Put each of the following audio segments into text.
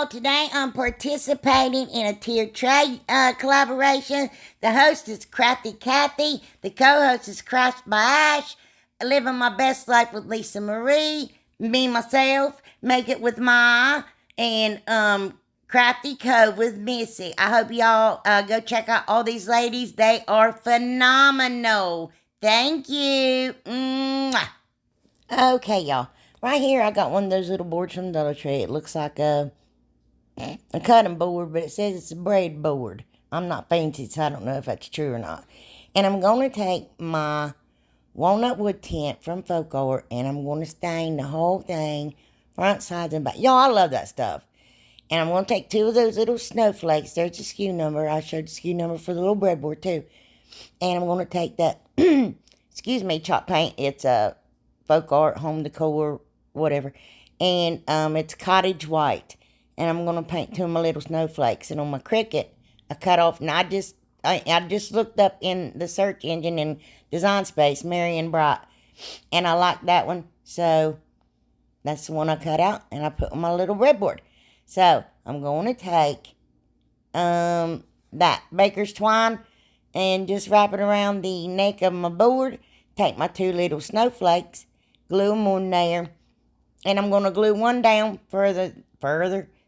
y'all. Today I'm participating in a tiered tray collaboration. The host is Crafty Kathy. The co-host is Craft by Ash. Living my best life with Lisa Marie. Me, myself, Make It with Ma, and Crafty Co with Missy. I hope y'all go check out all these ladies. They are phenomenal. Thank you. Mwah. Okay, y'all. Right here, I got one of those little boards from Dollar Tree. It looks like a cutting board, but it says it's a braid board. I'm not fancy, so I don't know if that's true or not. And I'm going to take my walnut wood tint from Folk Art, and I'm going to stain the whole thing, front, sides, and back. Y'all, I love that stuff. And I'm going to take two of those little snowflakes. There's the SKU number. I showed the SKU number for the little breadboard, too. And I'm going to take that, excuse me, chalk paint. It's a Folk Art, home decor, whatever. And it's cottage white. And I'm going to paint two of my little snowflakes. And on my Cricut, I cut off, and I just looked up in the search engine in Design Space, Marion Bright. And I liked that one. So that's the one I cut out, and I put on my little breadboard. So I'm going to take that baker's twine and just wrap it around the neck of my board. Take my two little snowflakes, glue them on there, and I'm going to glue one down further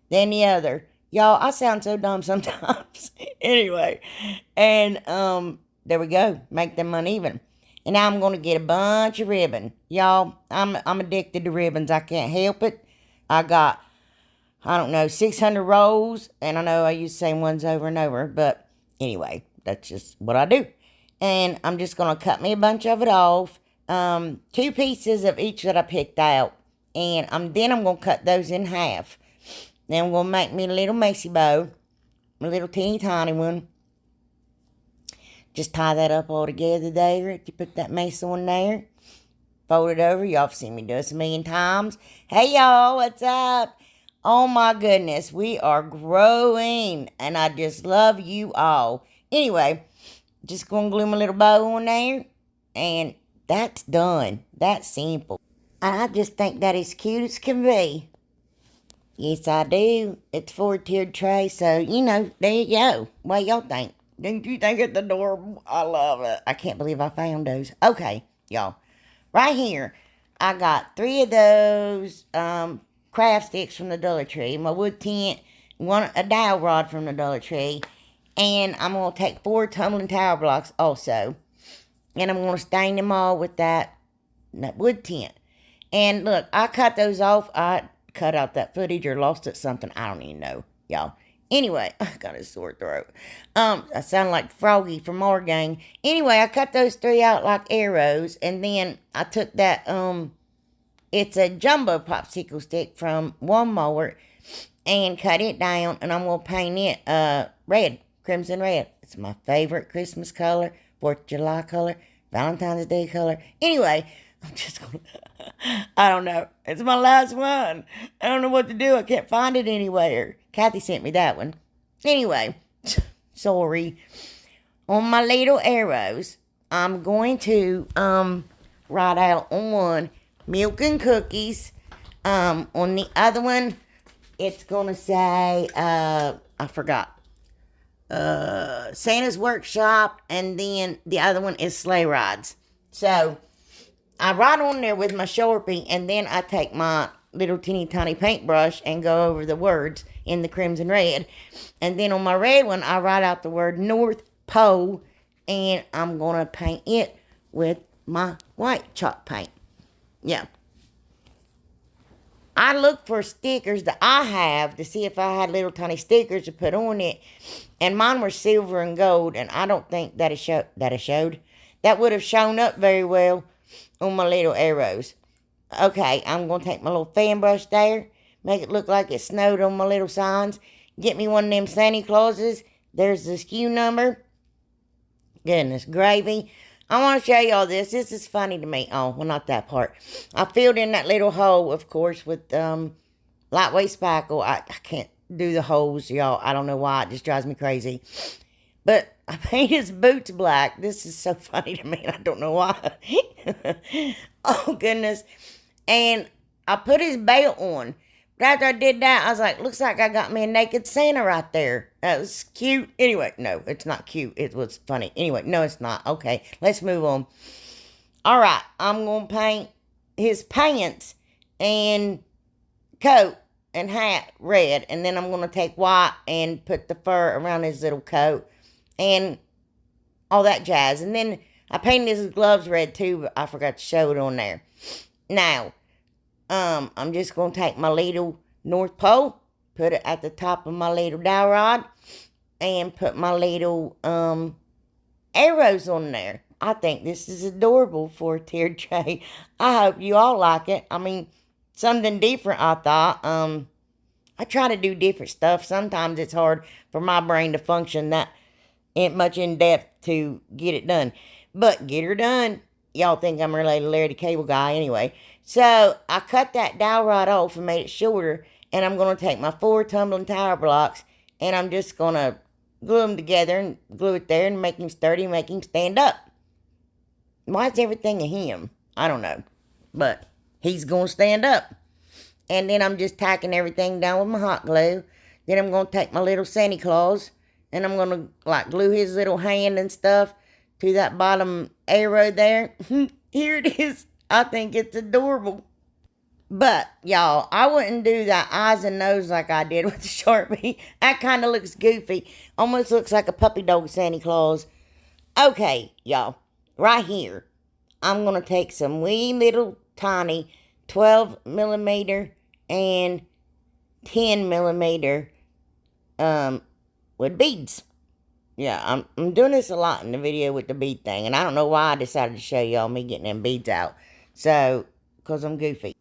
than the other. Y'all, I sound so dumb sometimes. Anyway, and there we go. Make them uneven. And now I'm going to get a bunch of ribbon. Y'all, I'm addicted to ribbons. I can't help it. I got, I don't know, 600 rolls, and I know I use the same ones over and over, but anyway, that's just what I do. And I'm just going to cut me a bunch of it off. 2 pieces of each that I picked out. And then I'm going to cut those in half. Then I'm going to make me a little Macy bow. A little teeny tiny one. Just tie that up all together there. If you put that mace on there. Fold it over. Y'all have seen me do this a million times. Hey y'all, what's up? Oh my goodness, we are growing. And I just love you all. Anyway, just going to glue my little bow on there. And that's done. That's simple. And I just think that is cute as can be. Yes, I do. It's 4-tiered tray, so, you know, there you go. What y'all think? Don't you think it's adorable? I love it. I can't believe I found those. Okay, y'all. Right here, I got 3 of those craft sticks from the Dollar Tree. My wood tint, a dowel rod from the Dollar Tree. And I'm going to take 4 tumbling tower blocks also. And I'm going to stain them all with that wood tint. And look, I cut those off. I cut out that footage or lost it something. I don't even know, y'all. Anyway, I got a sore throat. I sound like Froggy from our gang. Anyway, I cut those 3 out like arrows. And then I took that, it's a jumbo popsicle stick from Walmart. And cut it down. And I'm going to paint it red, crimson red. It's my favorite Christmas color, 4th of July color, Valentine's Day color. Anyway, I'm just going to, I don't know. It's my last one. I don't know what to do. I can't find it anywhere. Kathy sent me that one. Anyway, sorry. On my little arrows, I'm going to write out on milk and cookies. On the other one, it's going to say, I forgot. Santa's Workshop, and then the other one is sleigh rides. So I write on there with my Sharpie, and then I take my little teeny tiny paintbrush and go over the words in the crimson red. And then on my red one, I write out the word North Pole, and I'm going to paint it with my white chalk paint. Yeah. I looked for stickers that I have to see if I had little tiny stickers to put on it. And mine were silver and gold, and I don't think that would have shown up very well on my little arrows. Okay, I'm going to take my little fan brush there, make it look like it snowed on my little signs. Get me one of them Santa Clauses. There's the SKU number. Goodness gravy. I want to show y'all this. This is funny to me. Oh, well, not that part. I filled in that little hole, of course, with lightweight spackle. I can't do the holes, y'all. I don't know why. It just drives me crazy. But I painted his boots black. This is so funny to me. I don't know why. Oh, goodness. And I put his belt on. after I did that, I was like, looks like I got me a naked Santa right there. That was cute. Anyway, no, it's not cute. It was funny. Anyway, no, it's not. Okay, let's move on. All right, I'm going to paint his pants and coat and hat red. And then I'm going to take white and put the fur around his little coat and all that jazz. And then I painted his gloves red too, but I forgot to show it on there. Now, I'm just going to take my little North Pole, put it at the top of my little dowel rod, and put my little arrows on there. I think this is adorable for a tiered tray. I hope you all like it. I mean, something different, I thought. I try to do different stuff. Sometimes it's hard for my brain to function that much in depth to get it done. But get her done. Y'all think I'm related to Larry the Cable Guy anyway. So I cut that dowel rod off and made it shorter. And I'm going to take my 4 tumbling tower blocks. And I'm just going to glue them together and glue it there and make him sturdy, make him stand up. Why is everything a him? I don't know. But he's going to stand up. And then I'm just tacking everything down with my hot glue. Then I'm going to take my little Santa Claus. And I'm going to like glue his little hand and stuff to that bottom arrow there. Here it is. I think it's adorable. But, y'all, I wouldn't do that eyes and nose like I did with the Sharpie. That kind of looks goofy. Almost looks like a puppy dog Santa Claus. Okay, y'all. Right here, I'm going to take some wee little tiny 12 millimeter and 10 millimeter with beads. Yeah, I'm doing this a lot in the video with the bead thing. And I don't know why I decided to show y'all me getting them beads out. So, because I'm goofy.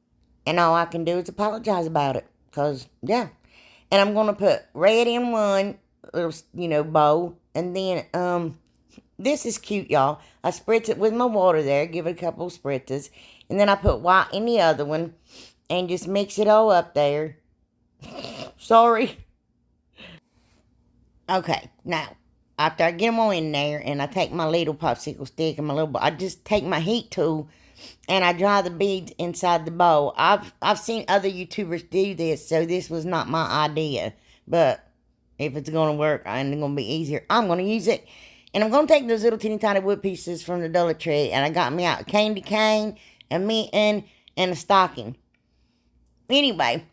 And all I can do is apologize about it. Because, yeah. And I'm going to put red in one little, bowl. And then, this is cute, y'all. I spritz it with my water there. Give it a couple of spritzes. And then I put white in the other one. And just mix it all up there. Sorry. Okay, now. After I get them all in there, and I take my little popsicle stick and I just take my heat tool, and I dry the beads inside the bowl. I've seen other YouTubers do this, so this was not my idea. But if it's going to work and it's going to be easier, I'm going to use it. And I'm going to take those little teeny tiny wood pieces from the Dollar Tree, and I got me out a candy cane, a mitten, and a stocking. Anyway,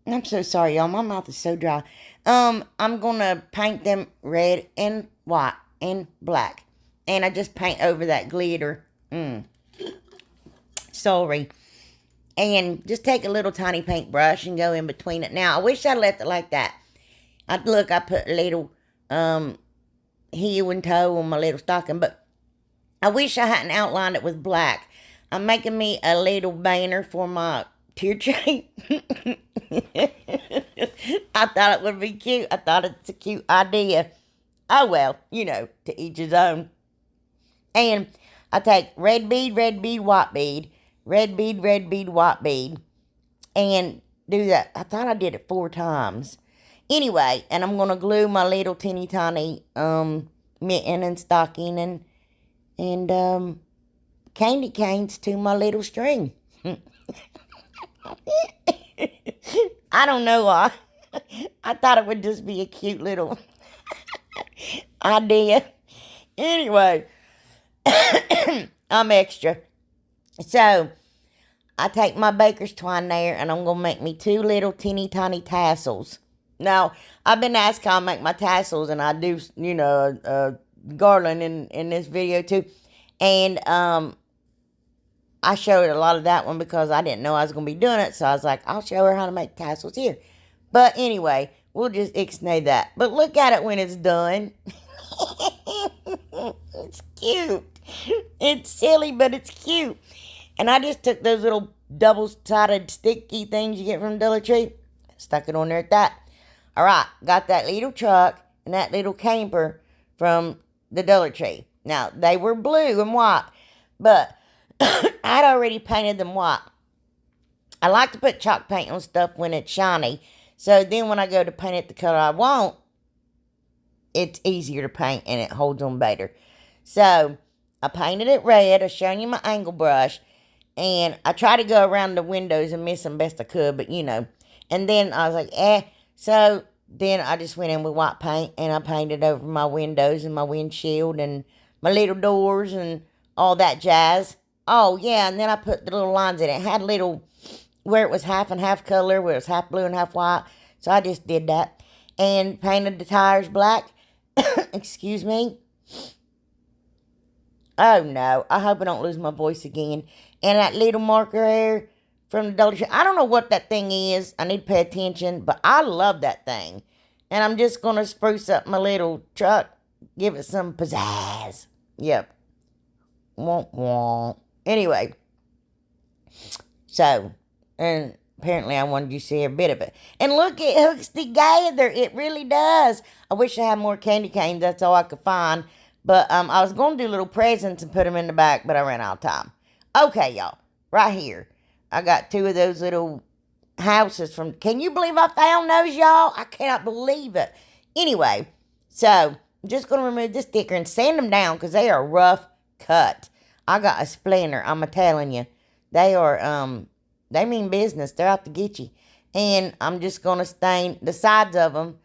I'm so sorry, y'all. My mouth is so dry. I'm going to paint them red and white and black. And I just paint over that glitter. Sorry. And just take a little tiny paintbrush and go in between it. Now, I wish I left it like that. I put a little heel and toe on my little stocking. But I wish I hadn't outlined it with black. I'm making me a little banner for my tier tray. I thought it would be cute. I thought it's a cute idea. Oh well, to each his own. And I take red bead, white bead, red bead, white bead, and do that. I thought I did it 4 times. Anyway, and I'm gonna glue my little teeny tiny mitten and stocking and candy canes to my little string. I don't know why. I thought it would just be a cute little idea. Anyway, I'm extra. So, I take my baker's twine there, and I'm going to make me 2 little teeny tiny tassels. Now, I've been asked how I make my tassels, and I do, garland in this video too. And, I showed a lot of that one because I didn't know I was going to be doing it. So I was like, I'll show her how to make tassels here. But anyway, we'll just ixnay that. But look at it when it's done. It's cute. It's silly, but it's cute. And I just took those little double-sided sticky things you get from Dollar Tree. Stuck it on there at that. All right, got that little truck and that little camper from the Dollar Tree. Now, they were blue and white. But I'd already painted them white. I like to put chalk paint on stuff when it's shiny. So then when I go to paint it the color I want, it's easier to paint and it holds on better. So I painted it red. I've shown you my angle brush. And I try to go around the windows and miss them best I could. But, And then I was like, eh. So then I just went in with white paint and I painted over my windows and my windshield and my little doors and all that jazz. Oh, yeah. And then I put the little lines in it. It had little, where it was half and half color, where it was half blue and half white. So I just did that and painted the tires black. Excuse me. Oh no, I hope I don't lose my voice again. And that little marker there from the Dollar Tree, I don't know what that thing is. I need to pay attention, but I love that thing. And I'm just going to spruce up my little truck, give it some pizzazz. Yep. Womp womp. Anyway, so, and apparently I wanted you to see a bit of it. And look, it hooks together. It really does. I wish I had more candy canes. That's all I could find. But I was going to do little presents and put them in the back, but I ran out of time. Okay, y'all. Right here. I got two of those little houses from... Can you believe I found those, y'all? I cannot believe it. Anyway, so I'm just going to remove this sticker and sand them down because they are rough cut. I got a splinter. I'm telling you. They are... They mean business. They're out to get you. And I'm just going to stain the sides of them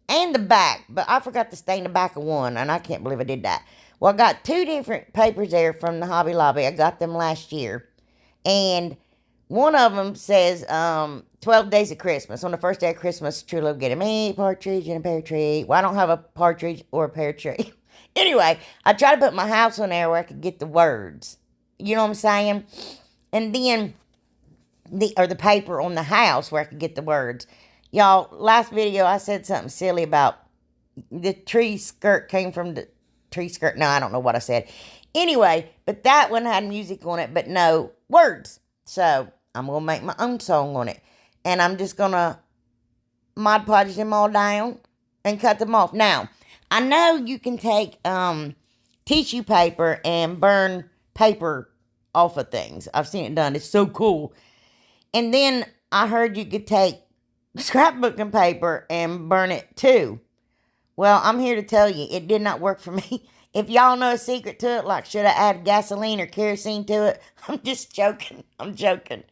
and the back. But I forgot to stain the back of one, and I can't believe I did that. Well, I got two different papers there from the Hobby Lobby. I got them last year. And one of them says 12 Days of Christmas. On the first day of Christmas, true love get a partridge and a pear tree. Well, I don't have a partridge or a pear tree. Anyway, I tried to put my house on there where I could get the words. You know what I'm saying? And then... the paper on the house where I could get the words. Y'all, last video I said something silly about the tree skirt came from the tree skirt. No, I don't know what I said. Anyway, but that one had music on it, but no words. So I'm going to make my own song on it. And I'm just going to Mod Podge them all down and cut them off. Now, I know you can take tissue paper and burn paper off of things. I've seen it done. It's so cool. And then I heard you could take scrapbooking paper and burn it too. Well, I'm here to tell you, it did not work for me. If y'all know a secret to it, like should I add gasoline or kerosene to it? I'm just joking. I'm joking.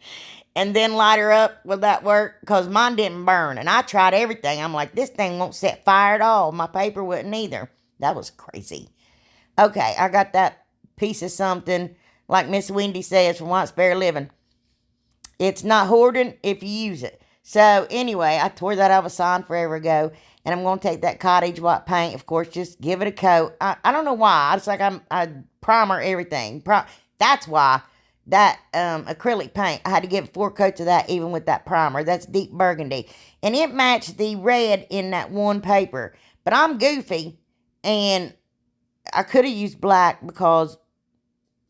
And then light her up, will that work? Because mine didn't burn. And I tried everything. I'm like, this thing won't set fire at all. My paper wouldn't either. That was crazy. Okay, I got that piece of something, like Miss Wendy says, from White Spare Living. It's not hoarding if you use it. So, anyway, I tore that out of a sign forever ago. And I'm going to take that cottage white paint, of course, just give it a coat. I don't know why. It's like I primer everything. That's why that acrylic paint, I had to give 4 coats of that even with that primer. That's deep burgundy. And it matched the red in that one paper. But I'm goofy. And I could have used black because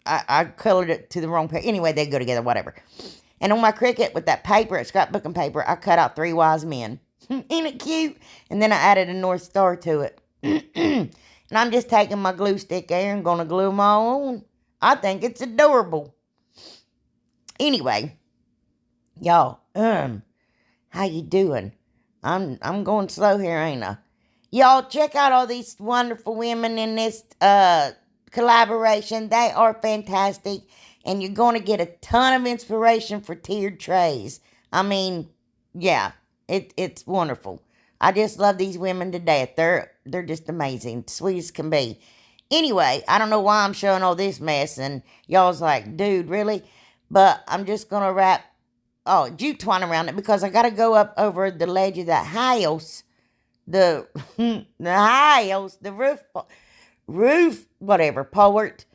I colored it to the wrong paper. Anyway, they go together, whatever. And on my Cricut with that paper, scrapbooking paper, I cut out 3 wise men. Ain't it cute? And then I added a North Star to it. And I'm just taking my glue stick there and going to glue them all on. I think it's adorable. Anyway, y'all, how you doing? I'm going slow here, ain't I? Y'all, check out all these wonderful women in this collaboration. They are fantastic. And you're going to get a ton of inspiration for tiered trays. I mean, yeah, it's wonderful. I just love these women to death. They're just amazing. Sweet as can be. Anyway, I don't know why I'm showing all this mess. And y'all's like, dude, really? But I'm just going to wrap, jute twine around it. Because I got to go up over the ledge of that house. The house, the roof, whatever, port.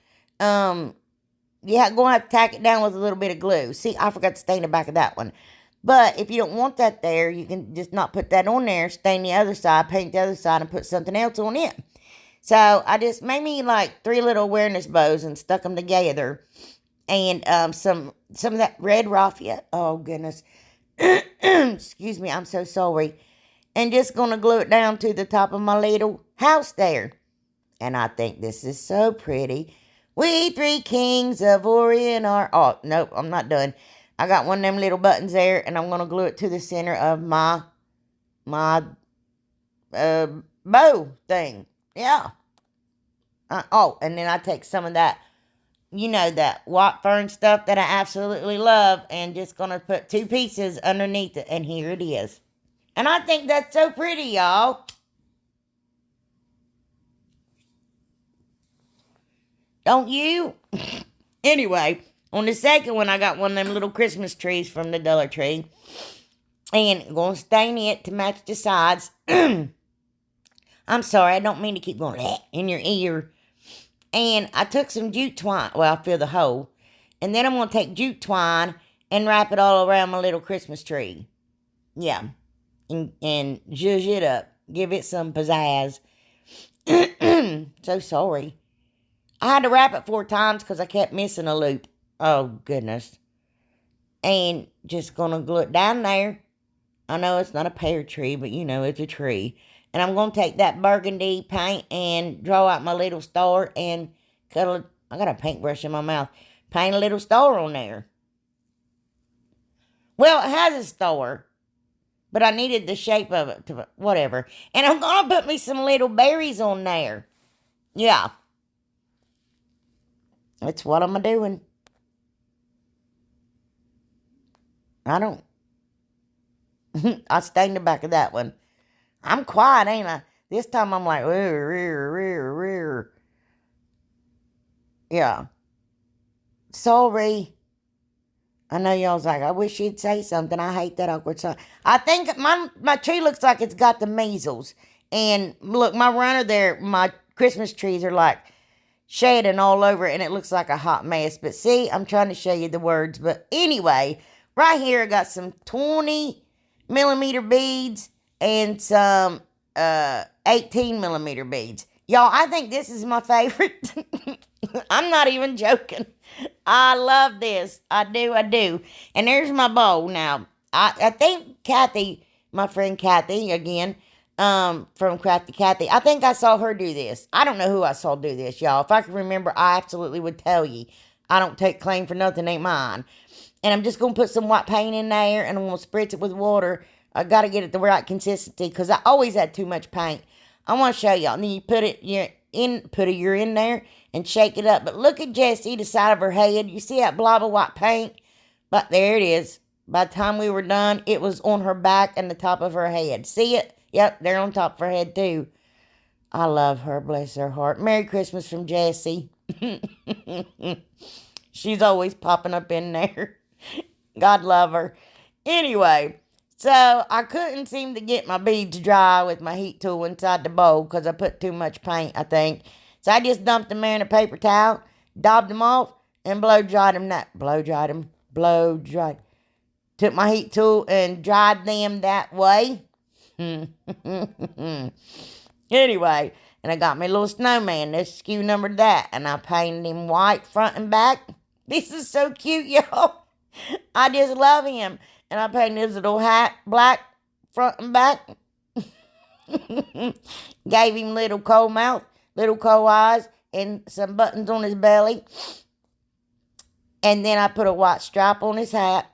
Yeah, going to have to tack it down with a little bit of glue. See, I forgot to stain the back of that one. But if you don't want that there, you can just not put that on there. Stain the other side, paint the other side, and put something else on it. So I just made me like 3 little awareness bows and stuck them together. And some of that red raffia. Oh, goodness. Excuse me, I'm so sorry. And just going to glue it down to the top of my little house there. And I think this is so pretty. We 3 kings of Orient are... Oh, nope, I'm not done. I got one of them little buttons there, and I'm going to glue it to the center of my bow thing. Yeah. And then I take some of that you know, that white fern stuff that I absolutely love, and just gonna put 2 pieces underneath it, and here it is. And I think that's so pretty, y'all. Don't you? Anyway, on the second one, I got one of them little Christmas trees from the Dollar Tree. And gonna stain it to match the sides. I'm sorry, I don't mean to keep going in your ear. And I took some jute twine. Well, I fill the hole. And then I'm going to take jute twine and wrap it all around my little Christmas tree. Yeah. And zhuzh it up. Give it some pizzazz. So sorry. I had to wrap it 4 times because I kept missing a loop. Oh, goodness. And just going to glue it down there. I know it's not a pear tree, but you know, it's a tree. And I'm going to take that burgundy paint and draw out my little star and I got a paintbrush in my mouth. Paint a little star on there. Well, it has a star, but I needed the shape of it to whatever. And I'm going to put me some little berries on there. Yeah. That's what I'm doing. I don't. I stained the back of that one. I'm quiet, ain't I? This time I'm like, rear. Yeah. Sorry. I know y'all's like, I wish you'd say something. I hate that awkward song. I think my tree looks like it's got the measles. And look, my runner there, my Christmas trees are like shedding all over it, and it looks like a hot mess. But see, I'm trying to show you the words. But anyway, right here I got some 20-millimeter beads and some 18-millimeter beads. Y'all, I think this is my favorite. I'm not even joking. I love this. I do. And there's my bowl now. I think Kathy, my friend Kathy, again, from Crafty Kathy, I think I saw her do this. I don't know who I saw do this, y'all. If I could remember, I absolutely would tell you. I don't take claim for nothing, ain't mine. And I'm just going to put some white paint in there, and I'm going to spritz it with water. I got to get it the right consistency, because I always had too much paint. I want to show y'all. And then you put it, you're in there and shake it up. But look at Jessie, the side of her head. You see that blob of white paint? But there it is. By the time we were done, it was on her back and the top of her head. See it? Yep, they're on top of her head too. I love her, bless her heart. Merry Christmas from Jessie. She's always popping up in there. God love her. Anyway, so I couldn't seem to get my beads dry with my heat tool inside the bowl because I put too much paint, I think. So I just dumped them there in a paper towel, daubed them off, and blow dried them. Took my heat tool and dried them that way. Anyway, and I got my little snowman. This SKU numbered that. And I painted him white front and back. This is so cute, y'all. I just love him. And I painted his little hat black front and back. Gave him little coal mouth, little coal eyes, and some buttons on his belly. And then I put a white stripe on his hat.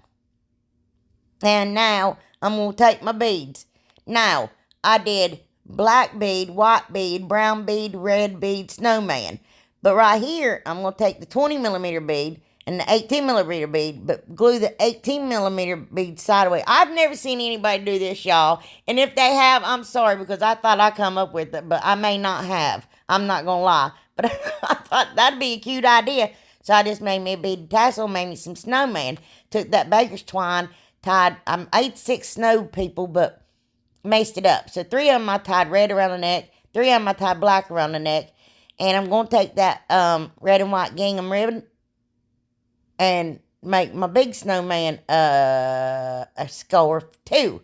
And now I'm going to take my beads. Now, I did black bead, white bead, brown bead, red bead, snowman. But right here, I'm going to take the 20-millimeter bead and the 18-millimeter bead, but glue the 18-millimeter bead sideways. I've never seen anybody do this, y'all. And if they have, I'm sorry, because I thought I come up with it, but I may not have. I'm not going to lie. But I thought that'd be a cute idea. So I just made me a bead tassel, made me some snowman. Took that baker's twine, tied, I ate 6 snow people, but maced it up. So 3 of them I tied red around the neck, 3 of them I tied black around the neck, and I'm going to take that red and white gingham ribbon and make my big snowman a scarf too.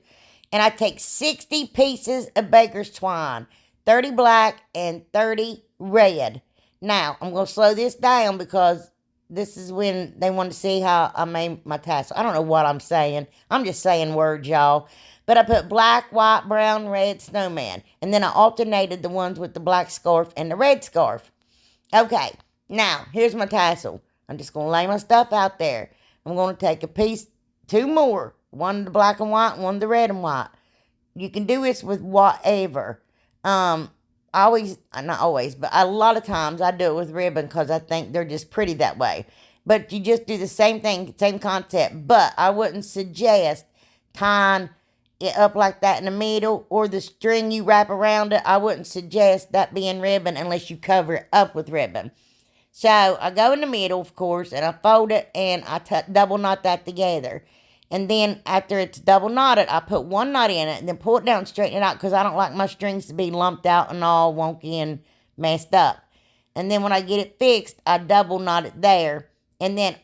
And I take 60 pieces of baker's twine, 30 black and 30 red. Now, I'm going to slow this down because this is when they want to see how I made my tassel. I don't know what I'm saying. I'm just saying words, y'all. But I put black, white, brown, red snowman. And then I alternated the ones with the black scarf and the red scarf. Okay, now, here's my tassel. I'm just going to lay my stuff out there. I'm going to take a piece, 2 more. One the black and white, one the red and white. You can do this with whatever. I always, not always, but a lot of times I do it with ribbon because I think they're just pretty that way. But you just do the same thing, same concept. But I wouldn't suggest tying it up like that in the middle, or the string you wrap around it. I wouldn't suggest that being ribbon unless you cover it up with ribbon. So I go in the middle, of course, and I fold it, and I double knot that together. And then after it's double knotted, I put one knot in it and then pull it down and straighten it out, because I don't like my strings to be lumped out and all wonky and messed up. And then when I get it fixed, I double knot it there. And then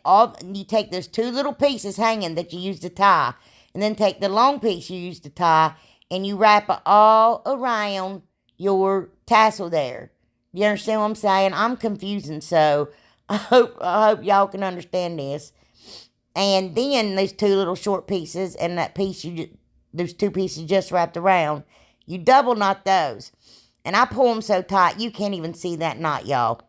you take those two little pieces hanging that you use to tie, and then take the long piece you use to tie, and you wrap it all around your tassel there. You understand what I'm saying? I'm confusing, so I hope y'all can understand this. And then those two little short pieces and that piece those two pieces just wrapped around, you double knot those. And I pull them so tight you can't even see that knot, y'all.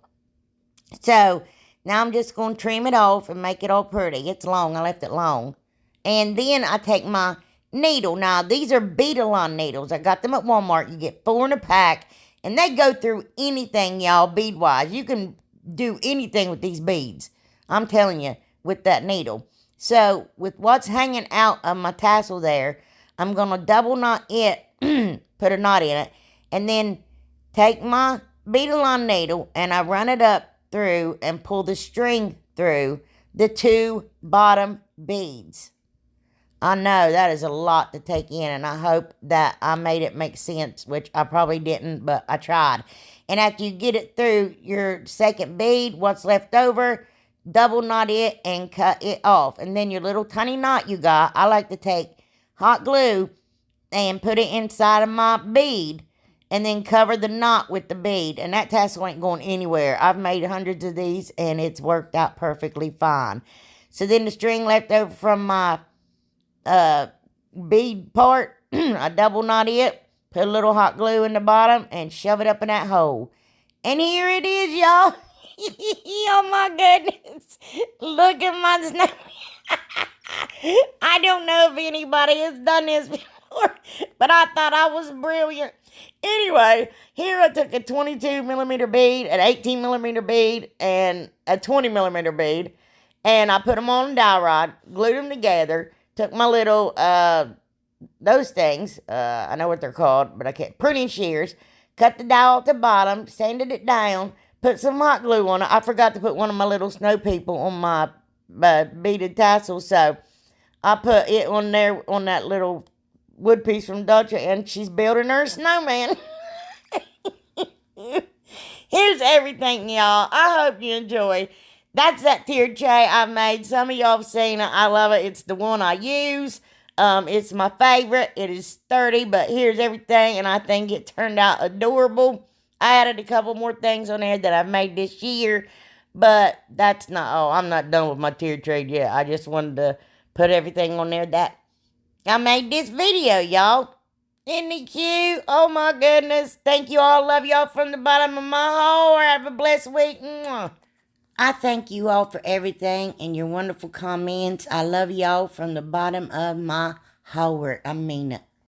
So now I'm just going to trim it off and make it all pretty. It's long. I left it long. And then I take my needle. Now, these are Beadalon needles. I got them at Walmart. You get 4 in a pack. And they go through anything, y'all, bead-wise. You can do anything with these beads. I'm telling you, with that needle. So, with what's hanging out of my tassel there, I'm going to double knot it, put a knot in it, and then take my Beadalon needle and I run it up through and pull the string through the 2 bottom beads. I know that is a lot to take in, and I hope that I made it make sense, which I probably didn't, but I tried. And after you get it through your second bead, what's left over, double knot it and cut it off. And then your little tiny knot you got, I like to take hot glue and put it inside of my bead and then cover the knot with the bead. And that tassel ain't going anywhere. I've made hundreds of these, and it's worked out perfectly fine. So then the string left over from my bead part, I double knot it, put a little hot glue in the bottom, and shove it up in that hole. And here it is, y'all. Oh my goodness. Look at my snow. I don't know if anybody has done this before, but I thought I was brilliant. Anyway, here I took a 22 millimeter bead, an 18 millimeter bead, and a 20 millimeter bead, and I put them on a dowel rod, glued them together, took my little, those things, I know what they're called, but I can't, pruning shears, cut the dowel at the bottom, sanded it down, put some hot glue on it. I forgot to put one of my little snow people on my beaded tassel, so I put it on there, on that little wood piece from Dutch, and she's building her snowman. Here's everything, y'all. I hope you enjoy. That's that tiered tray I made. Some of y'all have seen it. I love it. It's the one I use. It's my favorite. It is sturdy, but here's everything, and I think it turned out adorable. I added a couple more things on there that I've made this year, but that's not all. I'm not done with my tiered tray yet. I just wanted to put everything on there that I made this video, y'all. Isn't it cute? Oh, my goodness. Thank you all. Love y'all from the bottom of my heart. Have a blessed week. Mwah. I thank you all for everything and your wonderful comments. I love y'all from the bottom of my heart. I mean it.